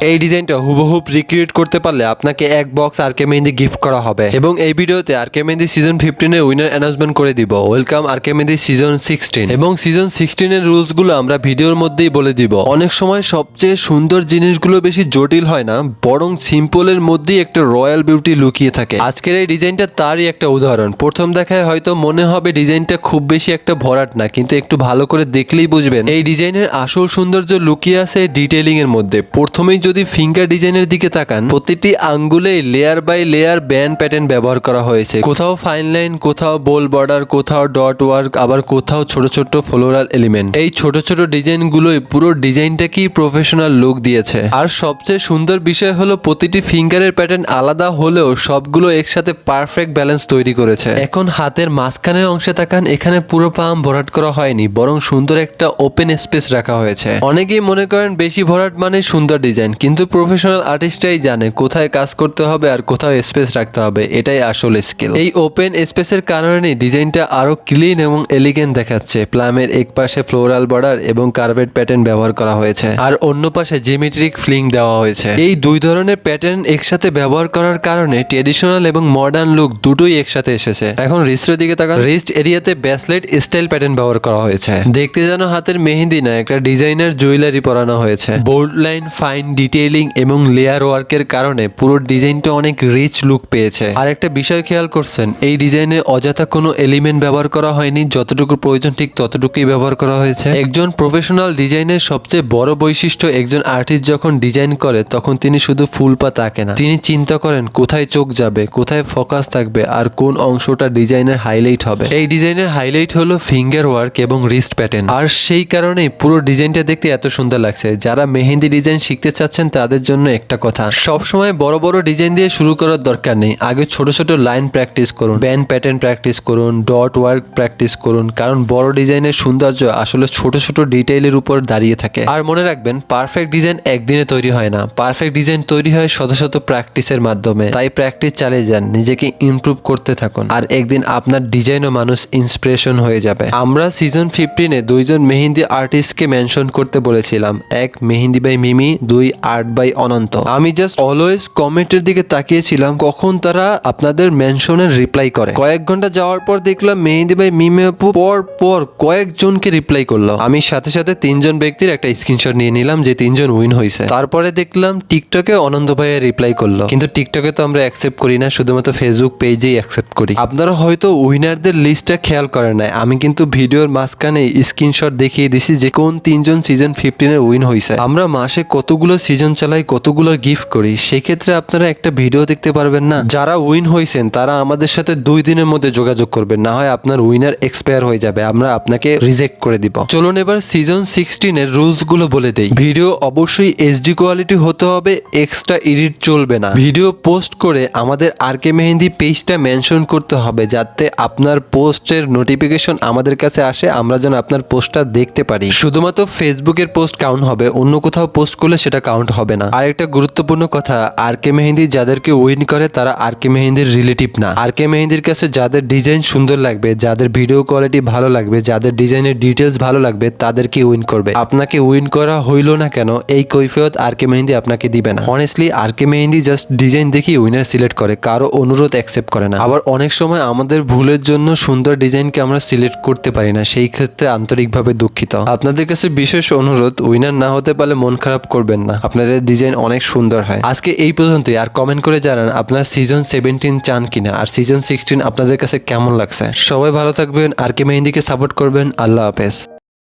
এই ডিজাইনটা হুবহুব রিক্রিয়েট করতে পারলে আপনাকে এক বক্স আরকে মেহেন্দি গিফট করা হবে। এবং এই ভিডিওতে আরকে মেহেন্দি সিজন 15 এর উইনার অ্যানাউন্সমেন্ট করে দিব। Welcome RK Mehendi season 16। এবং সিজন 16 এর রুলস গুলো আমরা ভিডিওর মধ্যেই বলে দিব। অনেক সময় সবচেয়ে সুন্দর জিনিসগুলো বেশি জটিল হয় না, বরং সিম্পলের মধ্যেই একটা রয়্যাল বিউটি লুকিয়ে থাকে। আজকের এই ডিজাইনটা তারই একটা উদাহরণ। প্রথম দেখায় হয়তো মনে হবে ডিজাইনটা খুব বেশি একটা ভরাট না, কিন্তু একটু ভালো করে দেখলেই বুঝবেন এই ডিজাইনের আসল সৌন্দর্য লুকিয়ে আছে ডিটেইলিং এর মধ্যে। প্রথমেই যদি ফিঙ্গার ডিজাইনের দিকে তাকান, প্রতিটি আঙ্গুলে layer by layer band pattern ব্যবহার করা হয়েছে। কোথাও ফাইন লাইন, কোথাও বোল বর্ডার, কোথাও ডট ওয়ার্ক, আবার কোথাও ছোট ছোট ফ্লোরাল এলিমেন্ট। এই ছোট ছোট ডিজাইন গুলোই পুরো ডিজাইনটাকেই প্রফেশনাল লুক দিয়েছে। আর সবচেয়ে সুন্দর বিষয় হলো প্রতিটি ফিঙ্গারের প্যাটার্ন আলাদা হলেও সবগুলো একসাথে পারফেক্ট ব্যালেন্স তৈরি করেছে। এখন হাতের মাঝখানের অংশে তাকান, এখানে পুরো পাম ভরাট করা হয়নি, বরং সুন্দর একটা ওপেন স্পেস রাখা হয়েছে। অনেকেই মনে করেন বেশি ভরাট মানে সুন্দর ডিজাইন, কিন্তু প্রফেশনাল আর্টিস্টরাই জানে কোথায় কাজ করতে হবে আর কোথাও স্পেস রাখতে হবে। এটাই আসল স্কিল। এই ওপেন স্পেসের কারণে ডিজাইনটা আরো ক্লিন এবং এলিগেন্ট দেখাচ্ছে। প্লামের এক পাশে ফ্লোরাল বর্ডার এবং কার্ভেট প্যাটার্ন ব্যবহার করা হয়েছে, আর অন্য পাশে জিওমেট্রিক ফ্লিং দেওয়া হয়েছে। এই দুই ধরনের প্যাটার্ন একসাথে ব্যবহার করার কারণে ট্রেডিশনাল এবং মডার্ন লুক দুটোই একসাথে এসেছে। এখন রিস্টের দিকে তাকান, রিস্ট এরিয়াতে ব্রেসলেট স্টাইল প্যাটার্ন ব্যবহার করা হয়েছে। দেখতে যেন হাতের মেহেন্দি না, একটা ডিজাইনার জুয়েলারি পরানো হয়েছে। বোল্ড লাইন, ফাইন ডিটেইলিং এবং লেয়ার ওয়ার্কের কারণে পুরো ডিজাইনটা অনেক রিচ লুক পেয়েছে। আর একটা বিষয় খেয়াল করছেন, এই ডিজাইনে অযথা কোনো এলিমেন্ট ব্যবহার করা হয়নি, যতটুকু প্রয়োজন ঠিক ততটুকুই ব্যবহার করা হয়েছে। একজন প্রফেশনাল ডিজাইনের সবচেয়ে বড় বৈশিষ্ট্য, একজন আর্টিস্ট যখন ডিজাইন করে তখন তিনি শুধু ফুল পাতা আঁকে না, তিনি চিন্তা করেন কোথায় চোখ যাবে, কোথায় ফোকাস থাকবে, আর কোন অংশটা ডিজাইনের হাইলাইট হবে। এই ডিজাইনের হাইলাইট হলো ফিঙ্গার ওয়ার্ক এবং রিস্ট প্যাটার্ন। আর সেই কারণেই পুরো ডিজাইনটা দেখতে এত সুন্দর লাগছে। যারা মেহেন্দি ডিজাইন শিখতে চাচ্ছেন তাদের জন্য একটা কথা, সবসময় বড় বড় ডিজাইন দিয়ে শুরু করার দরকার নেই। আগে ছোট ছোট লাইন প্র্যাকটিস করুন, ব্যান্ড প্যাটার্ন প্র্যাকটিস করুন, ডট ওয়ার্ক প্র্যাকটিস করুন, কারণ বড় ডিজাইনের সৌন্দর্য আসলে ছোট ছোট ডিটেইলের উপর দাঁড়িয়ে থাকে। আর মনে রাখবেন, পারফেক্ট ডিজাইন একদিনে তৈরি হয় না, পারফেক্ট ডিজাইন তৈরি হয় শত শত প্র্যাকটিসের মাধ্যমে। তাই প্র্যাকটিস চালিয়ে যান, নিজেকে ইমপ্রুভ করতে থাকুন, আর একদিন আপনার ডিজাইনও মানুষ ইন্সপিরেশন হয়ে যাবে। আমরা সিজন 15-এ দুইজন মেহেন্দি আর্টিস্টকে মেনশন করতে বলেছিলাম, এক মেহেন্দি বাই মিমি, দুই আর্ট বাই অনন্ত। আমি জাস্ট অলওয়েজ কমেন্টের দিকে তাকিয়েছিলাম কখন তারা আপনাদের মেনশনের রিপ্লাই করে। কয়েক ঘন্টা যাওয়ার পর দেখলাম মেহেন্দি বাই মিমি আপু পর পর কয়েকজনকে রিপ্লাই করলো। আমি সাথে সাথে 3জন ব্যক্তির একটা স্ক্রিনশট নিয়ে নিলাম যে 3জন উইন হয়েছে। তারপরে দেখলাম টিকটকে অনন্ত ভাইয়া রিপ্লাই করলো, কিন্তু টিকটকে তো আমরা অ্যাকসেপ্ট করি না, শুধুমাত্র ফেসবুক পেজেই অ্যাকসেপ্ট করি। আপনারা হয়তো উইনারদের লিস্টটা খেয়াল করেন নাই, আমি কিন্তু ভিডিওর মাঝখানে স্ক্রিনশট দেখিয়ে দিছি যে কোন 3জন সিজন 15-এর উইন হয়েছে। আমরা মাসে কতগুলো সিজন চালাই, কতগুলো গিফট করি, সেক্ষেত্রে আপনারা একটা ভিডিও দেখতে পারবেন না। যারা উইন হয়েছেন তারা আমাদের সাথে 2 দিনের মধ্যে যোগাযোগ করবেন, না হয় আপনার উইনার এক্সপায়ার হয়ে যাবে, আমরা আপনাকে রিজেক্ট করে দিব। চলুন এবার সিজন 16-এর রুলস গুলো বলে দেই। ভিডিও অবশ্যই এইচডি কোয়ালিটি হতে হবে, এক্সট্রা এডিট চলবে না। ভিডিও পোস্ট করে আমাদের আরকে মেহেন্দি পেজটা মেনশন করতে হবে, যাতে আপনার পোস্টের নোটিফিকেশন আমাদের কাছে আসে, আমরা যেন আপনার পোস্টটা দেখতে পারি। শুধুমাত্র ফেসবুকের পোস্ট কাউন্ট হবে, অন্য কোথাও পোস্ট করলে সেটা কাউন্ট হবে না। আর একটা গুরুত্বপূর্ণ কথা, আরকে মেহেন্দি যাদেরকে উইন করে তারা আরকে মেহেন্দির রিলেটিভ না। আরকে মেহেন্দির কাছে যাদের ডিজাইন সুন্দর লাগবে, যাদের ভিডিও কোয়ালিটি ভালো লাগবে, যাদের ডিজাইনের ডিটেলস ভালো লাগবে, তাদেরকে উইন করবে। আপনাকে উইন করা হইলো না কেন এই কৈফিয়ত আরকে মেহেন্দি আপনাকে দিবে না। অনেস্টলি আরকে মেহেন্দি জাস্ট ডিজাইন দেখি উইনার সিলেক্ট করে, কারো অনুরোধ অ্যাকসেপ্ট করে না। আবার অনেক সময় আমাদের ভুলের জন্য সুন্দর ডিজাইনকে আমরা সিলেক্ট করতে পারি না, সেই ক্ষেত্রে আন্তরিকভাবে দুঃখিত। আপনাদের কাছে বিশেষ অনুরোধ, উইনার না হতে পারলে মন খারাপ করবেন না, আপনাদের ডিজাইন অনেক সুন্দর হয়। আজকে এই পর্যন্তই। আর কমেন্ট করে জানান আপনার সিজন 17 চান কিনা, আর সিজন 16 আপনাদের কাছে কেমন লাগছে। সবাই ভালো থাকবেন, আরকে মেহেন্দিকে সাপোর্ট করবেন। আল্লাহ হাফেজ।